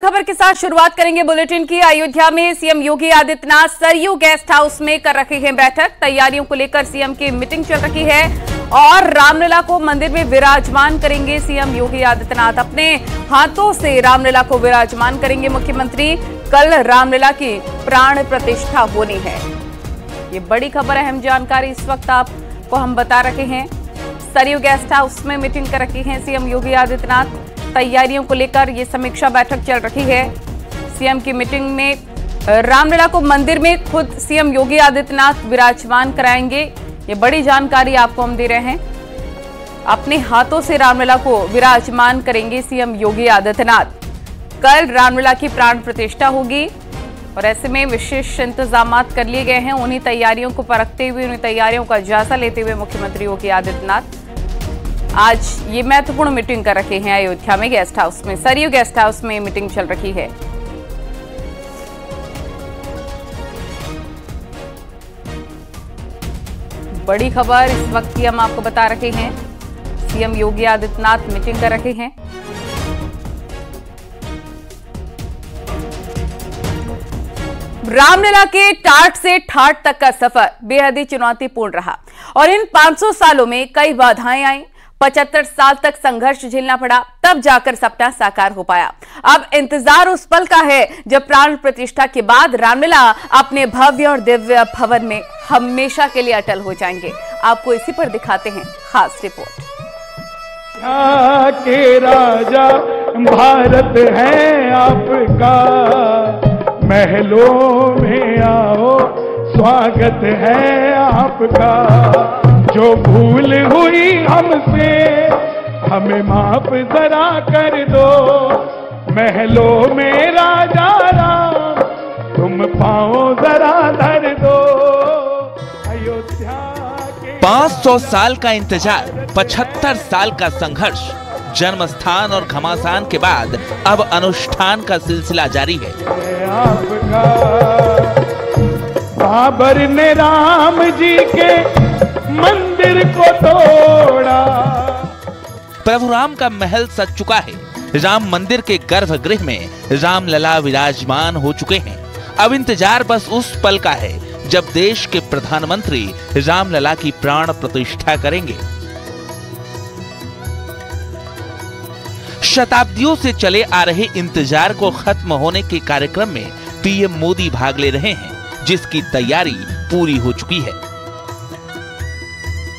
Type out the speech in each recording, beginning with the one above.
खबर के साथ शुरुआत करेंगे बुलेटिन की। अयोध्या में CM Yogi Adityanath Saryu guest house में कर रहे हैं बैठक। तैयारियों को लेकर सीएम की मीटिंग चल रही है और रामलला को मंदिर में विराजमान करेंगे सीएम योगी आदित्यनाथ। अपने हाथों से रामलला को विराजमान करेंगे मुख्यमंत्री। कल रामलला की प्राण प्रतिष्ठा होनी है। ये बड़ी खबर, अहम जानकारी इस वक्त आपको हम बता रहे हैं। सरयू गेस्ट हाउस में मीटिंग कर रखी है सीएम योगी आदित्यनाथ। तैयारियों को लेकर ये समीक्षा बैठक चल रही है। सीएम की मीटिंग में रामलला को मंदिर में खुद सीएम योगी आदित्यनाथ विराजमान कराएंगे। ये बड़ी जानकारी आपको हम दे रहे हैं। अपने हाथों से रामलला को विराजमान करेंगे सीएम योगी आदित्यनाथ। कल रामलला की प्राण प्रतिष्ठा होगी और ऐसे में विशेष इंतजाम कर लिए गए हैं। उन्हीं तैयारियों को परखते हुए, उन्हीं तैयारियों का जायजा लेते हुए मुख्यमंत्री योगी आदित्यनाथ आज ये महत्वपूर्ण मीटिंग कर रखे हैं। अयोध्या में गेस्ट हाउस में, सरयू गेस्ट हाउस में मीटिंग चल रही है। बड़ी खबर इस वक्त की हम आपको बता रहे हैं। सीएम योगी आदित्यनाथ मीटिंग कर रहे हैं। रामलला के टाट से ठाट तक का सफर बेहद ही चुनौतीपूर्ण रहा और इन 500 सालों में कई बाधाएं आई। 75 साल तक संघर्ष झेलना पड़ा, तब जाकर सपना साकार हो पाया। अब इंतजार उस पल का है जब प्राण प्रतिष्ठा के बाद रामलला अपने भव्य और दिव्य भवन में हमेशा के लिए अटल हो जाएंगे। आपको इसी पर दिखाते हैं खास रिपोर्ट। के राजा भारत है आपका, महलों में आओ स्वागत है आपका। जो भूल हुई हमसे हमें माफ जरा कर दो, महलों में राजा राम तुम पाओ जरा धर दो। अयोध्या के 500 साल का इंतजार, 75 साल का संघर्ष, जन्म स्थान और घमासान के बाद अब अनुष्ठान का सिलसिला जारी है। आपका बाबर ने राम जी के मंदिर को तोड़ा। प्रभु राम का महल सज चुका है। राम मंदिर के गर्भगृह में रामलला विराजमान हो चुके हैं। अब इंतजार बस उस पल का है जब देश के प्रधानमंत्री रामलला की प्राण प्रतिष्ठा करेंगे। शताब्दियों से चले आ रहे इंतजार को खत्म होने के कार्यक्रम में पीएम मोदी भाग ले रहे हैं, जिसकी तैयारी पूरी हो चुकी है।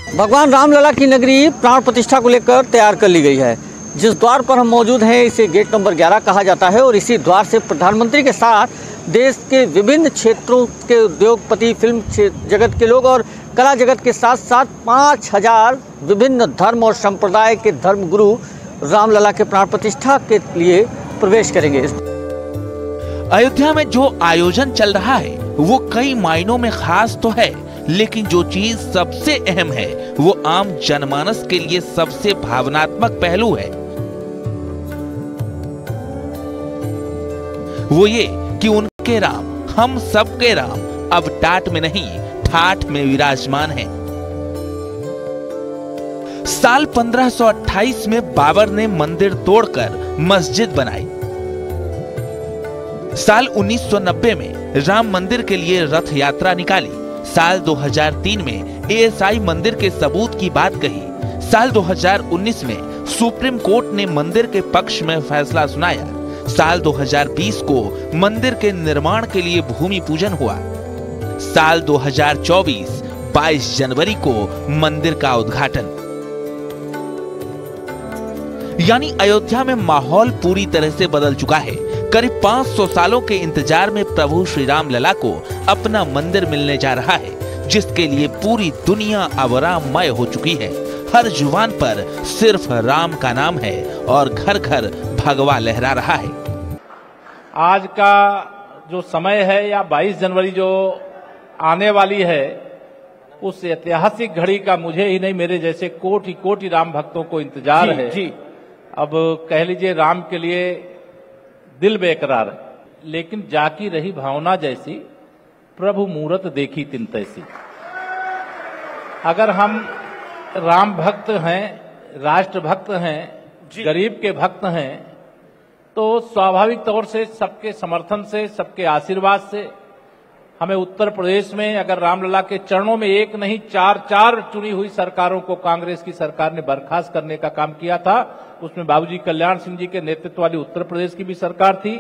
भगवान रामलला की नगरी प्राण प्रतिष्ठा को लेकर तैयार कर ली गई है। जिस द्वार पर हम मौजूद हैं इसे गेट नंबर 11 कहा जाता है और इसी द्वार से प्रधानमंत्री के साथ देश के विभिन्न क्षेत्रों के उद्योगपति, फिल्म जगत के लोग और कला जगत के साथ साथ 5000 विभिन्न धर्म और संप्रदाय के धर्मगुरु रामलला के प्राण प्रतिष्ठा के लिए प्रवेश करेंगे। अयोध्या में जो आयोजन चल रहा है वो कई मायनों में खास तो है, लेकिन जो चीज सबसे अहम है वो आम जनमानस के लिए सबसे भावनात्मक पहलू है। वो ये कि उनके राम, हम सबके राम अब टाट में नहीं ठाठ में विराजमान हैं। साल 1528 में बाबर ने मंदिर तोड़कर मस्जिद बनाई। साल 1990 में राम मंदिर के लिए रथ यात्रा निकाली। साल 2003 में एएसआई मंदिर के सबूत की बात कही। साल 2019 में सुप्रीम कोर्ट ने मंदिर के पक्ष में फैसला सुनाया। साल 2020 को मंदिर के निर्माण के लिए भूमि पूजन हुआ। साल 2024 22 जनवरी को मंदिर का उद्घाटन। यानी अयोध्या में माहौल पूरी तरह से बदल चुका है। करीब 500 सालों के इंतजार में प्रभु श्री रामलला को अपना मंदिर मिलने जा रहा है, जिसके लिए पूरी दुनिया अब राममय हो चुकी है। हर जुबान पर सिर्फ राम का नाम है और घर घर भगवा लहरा रहा है। आज का जो समय है या 22 जनवरी जो आने वाली है, उस ऐतिहासिक घड़ी का मुझे ही नहीं, मेरे जैसे कोटि कोटि राम भक्तों को इंतजार है। जी। अब कह लीजिए राम के लिए दिल बेकरार है, लेकिन जाकी रही भावना जैसी, प्रभु मूरत देखी तिन तैसी। अगर हम राम भक्त हैं, राष्ट्र भक्त हैं, गरीब के भक्त हैं, तो स्वाभाविक तौर से सबके समर्थन से, सबके आशीर्वाद से हमें उत्तर प्रदेश में अगर रामलला के चरणों में एक नहीं चार चुनी हुई सरकारों को कांग्रेस की सरकार ने बर्खास्त करने का काम किया था। उसमें बाबूजी कल्याण सिंह जी के नेतृत्व वाली उत्तर प्रदेश की भी सरकार थी,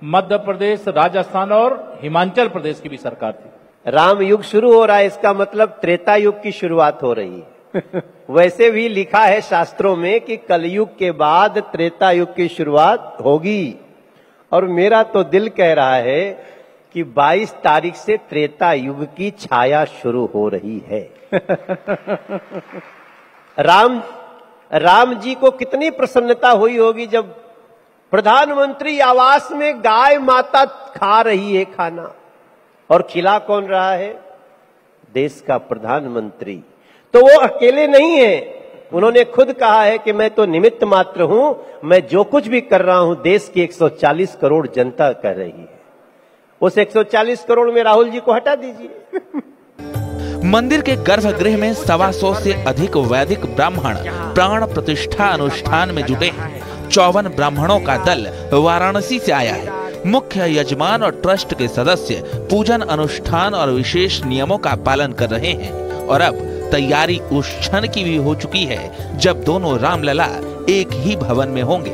मध्य प्रदेश, राजस्थान और हिमाचल प्रदेश की भी सरकार थी। राम युग शुरू हो रहा है, इसका मतलब त्रेता युग की शुरुआत हो रही है। वैसे भी लिखा है शास्त्रों में कि कलयुग के बाद त्रेता युग की शुरुआत होगी, और मेरा तो दिल कह रहा है कि 22 तारीख से त्रेता युग की छाया शुरू हो रही है। राम जी को कितनी प्रसन्नता हुई होगी जब प्रधानमंत्री आवास में गाय माता खा रही है खाना, और खिला कौन रहा है? देश का प्रधानमंत्री। तो वो अकेले नहीं है, उन्होंने खुद कहा है कि मैं तो निमित्त मात्र हूं, मैं जो कुछ भी कर रहा हूं देश की 140 करोड़ जनता कर रही है। उस 140 करोड़ में राहुल जी को हटा दीजिए। मंदिर के गर्भगृह में 125 से अधिक वैदिक ब्राह्मण प्राण प्रतिष्ठा अनुष्ठान में जुटे हैं। 54 ब्राह्मणों का दल वाराणसी से आया है। मुख्य यजमान और ट्रस्ट के सदस्य पूजन अनुष्ठान और विशेष नियमों का पालन कर रहे हैं, और अब तैयारी उस क्षण की भी हो चुकी है जब दोनों रामलला एक ही भवन में होंगे।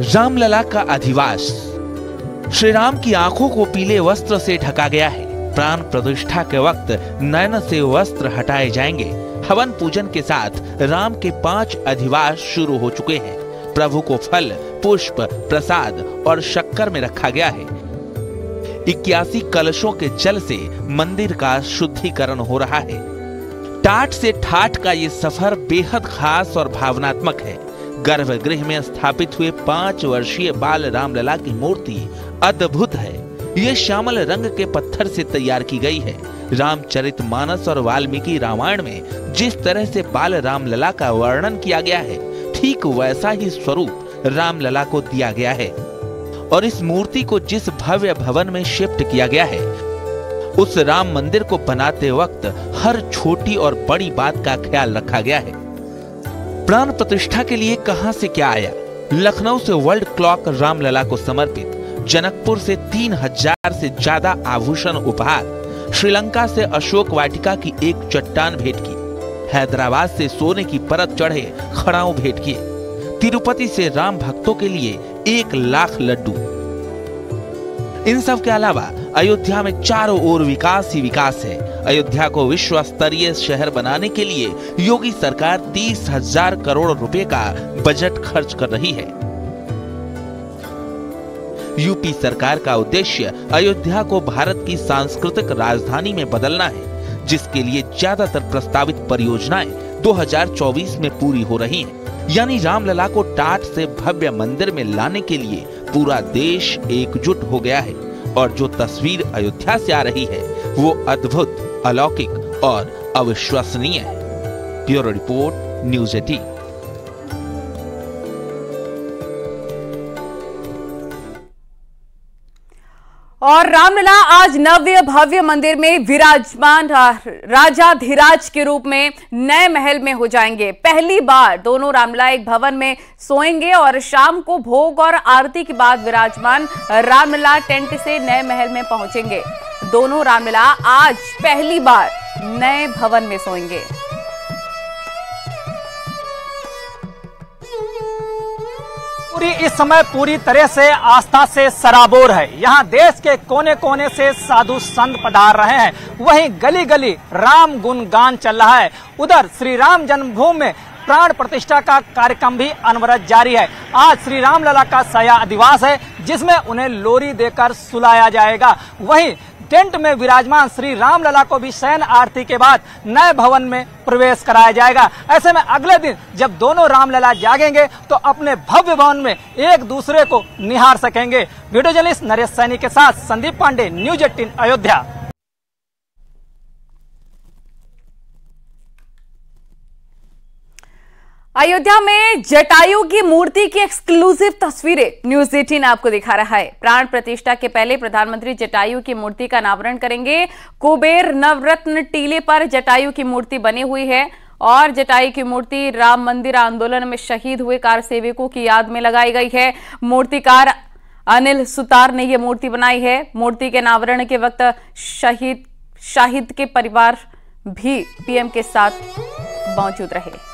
रामलला का अधिवास। श्री राम की आंखों को पीले वस्त्र से ढका गया है। प्राण प्रतिष्ठा के वक्त नयन से वस्त्र हटाए जाएंगे। हवन पूजन के साथ राम के 5 अधिवास शुरू हो चुके हैं। प्रभु को फल, पुष्प, प्रसाद और शक्कर में रखा गया है। 81 कलशों के जल से मंदिर का शुद्धिकरण हो रहा है। टाट से ठाठ का ये सफर बेहद खास और भावनात्मक है। गर्भगृह में स्थापित हुए 5 वर्षीय बाल रामलला की मूर्ति अद्भुत है। ये श्यामल रंग के पत्थर से तैयार की गई है। रामचरितमानस और वाल्मीकि रामायण में जिस तरह से बाल रामलला का वर्णन किया गया है, ठीक वैसा ही स्वरूप रामलला को दिया गया है। और इस मूर्ति को जिस भव्य भवन में शिफ्ट किया गया है, उस राम मंदिर को बनाते वक्त हर छोटी और बड़ी बात का ख्याल रखा गया है। प्राण प्रतिष्ठा के लिए कहां से क्या आया? लखनऊ से वर्ल्ड क्लॉक रामलला को समर्पित, जनकपुर से 3000 से ज्यादा आभूषण उपहार, श्रीलंका से अशोक वाटिका की एक चट्टान भेंट की, हैदराबाद से सोने की परत चढ़े खड़ाऊ भेंट किए, तिरुपति से राम भक्तों के लिए 1 लाख लड्डू। इन सब के अलावा अयोध्या में चारों ओर विकास ही विकास है। अयोध्या को विश्व स्तरीय शहर बनाने के लिए योगी सरकार 30,000 करोड़ रुपए का बजट खर्च कर रही है। यूपी सरकार का उद्देश्य अयोध्या को भारत की सांस्कृतिक राजधानी में बदलना है, जिसके लिए ज्यादातर प्रस्तावित परियोजनाएं 2024 में पूरी हो रही हैं। यानी रामलला को टाट से भव्य मंदिर में लाने के लिए पूरा देश एकजुट हो गया है, और जो तस्वीर अयोध्या से आ रही है वो अद्भुत, अलौकिक और अविश्वसनीय है। Bureau report, news 18। और रामलला आज नव्य भव्य मंदिर में विराजमान राजाधिराज के रूप में नए महल में हो जाएंगे। पहली बार दोनों रामलला एक भवन में सोएंगे और शाम को भोग और आरती के बाद विराजमान रामलला टेंट से नए महल में पहुंचेंगे। दोनों रामलला आज पहली बार नए भवन में सोएंगे। इस समय पूरी तरह से आस्था से सराबोर है। यहाँ देश के कोने कोने से साधु संत पधार रहे हैं, वहीं गली गली राम गुणगान चल रहा है। उधर श्री राम जन्मभूमि में प्राण प्रतिष्ठा का कार्यक्रम भी अनवरत जारी है। आज श्री रामलला का साया अधिवास है, जिसमें उन्हें लोरी देकर सुलाया जाएगा। वहीं टेंट में विराजमान श्री रामलला को भी शयन आरती के बाद नए भवन में प्रवेश कराया जाएगा। ऐसे में अगले दिन जब दोनों रामलला जागेंगे तो अपने भव्य भवन में एक दूसरे को निहार सकेंगे। वीडियो जर्नलिस्ट नरेश सैनी के साथ संदीप पांडे, न्यूज़ 18 अयोध्या। अयोध्या में जटायु की मूर्ति की एक्सक्लूसिव तस्वीरें न्यूज़ 18 आपको दिखा रहा है। प्राण प्रतिष्ठा के पहले प्रधानमंत्री जटायु की मूर्ति का अनावरण करेंगे। कुबेर नवरत्न टीले पर जटायु की मूर्ति बनी हुई है और जटाई की मूर्ति राम मंदिर आंदोलन में शहीद हुए कार सेवकों की याद में लगाई गई है। मूर्तिकार अनिल सुतार ने यह मूर्ति बनाई है। मूर्ति के अनावरण के वक्त शाहिद के परिवार भी पीएम के साथ मौजूद रहे।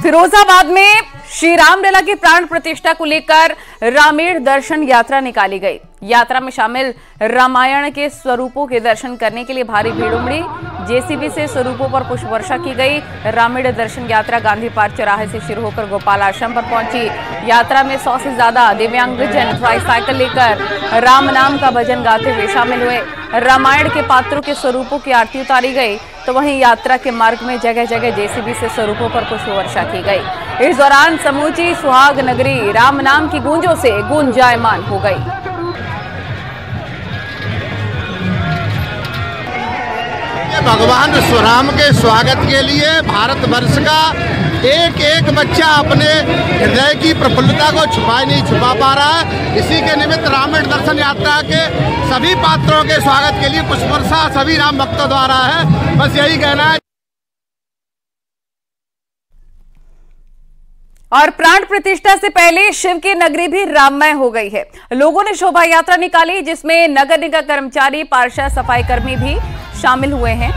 फिरोजाबाद में श्री रामलला की प्राण प्रतिष्ठा को लेकर रामेण दर्शन यात्रा निकाली गई। यात्रा में शामिल रामायण के स्वरूपों के दर्शन करने के लिए भारी भीड़ उमड़ी। जेसीबी से स्वरूपों पर पुष्प वर्षा की गई। रामेण दर्शन यात्रा गांधी पार्क चौराहे से शुरू होकर गोपाल आश्रम पर पहुंची। यात्रा में 100 से ज्यादा दिव्यांगजन ट्राईसाइकिल लेकर राम नाम का भजन गाते हुए शामिल हुए। रामायण के पात्रों के स्वरूपों की आरती उतारी गई, तो वहीं यात्रा के मार्ग में जगह जगह जेसीबी से स्वरूपों पर पुष्प वर्षा की गई। इस दौरान समूची सुहाग नगरी राम नाम की गूंजों से गुंजायमान हो गई। भगवान स्वराम के स्वागत के लिए भारत वर्ष का एक एक बच्चा अपने हृदय की प्रफुल्लता को नहीं छुपा पा रहा है। इसी के निमित्त रामायण दर्शन यात्रा के सभी पात्रों के स्वागत के लिए पुष्प वर्षा सभी राम भक्तों द्वारा है। बस यही कहना है। और प्राण प्रतिष्ठा से पहले शिव की नगरी भी राममय हो गई है। लोगों ने शोभा यात्रा निकाली, जिसमें नगर निगम कर्मचारी, पार्षद, सफाई कर्मी भी शामिल हुए हैं।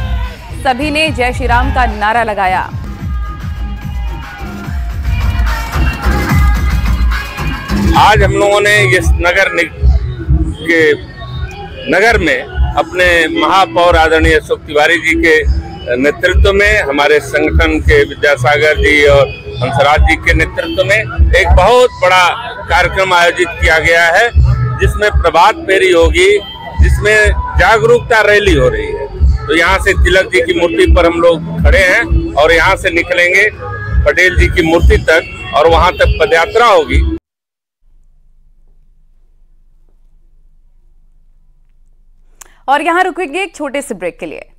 सभी ने जय श्री राम का नारा लगाया। आज हम लोगों ने इस नगर में अपने महापौर आदरणीय अशोक तिवारी जी के नेतृत्व में, हमारे संगठन के विद्यासागर जी और हंसराज जी के नेतृत्व में एक बहुत बड़ा कार्यक्रम आयोजित किया गया है, जिसमें प्रभात फेरी होगी, जिसमें जागरूकता रैली हो रही है। तो यहाँ से तिलक जी की मूर्ति पर हम लोग खड़े हैं और यहाँ से निकलेंगे पटेल जी की मूर्ति तक और वहां तक पदयात्रा होगी। और यहाँ रुकेंगे एक छोटे से ब्रेक के लिए।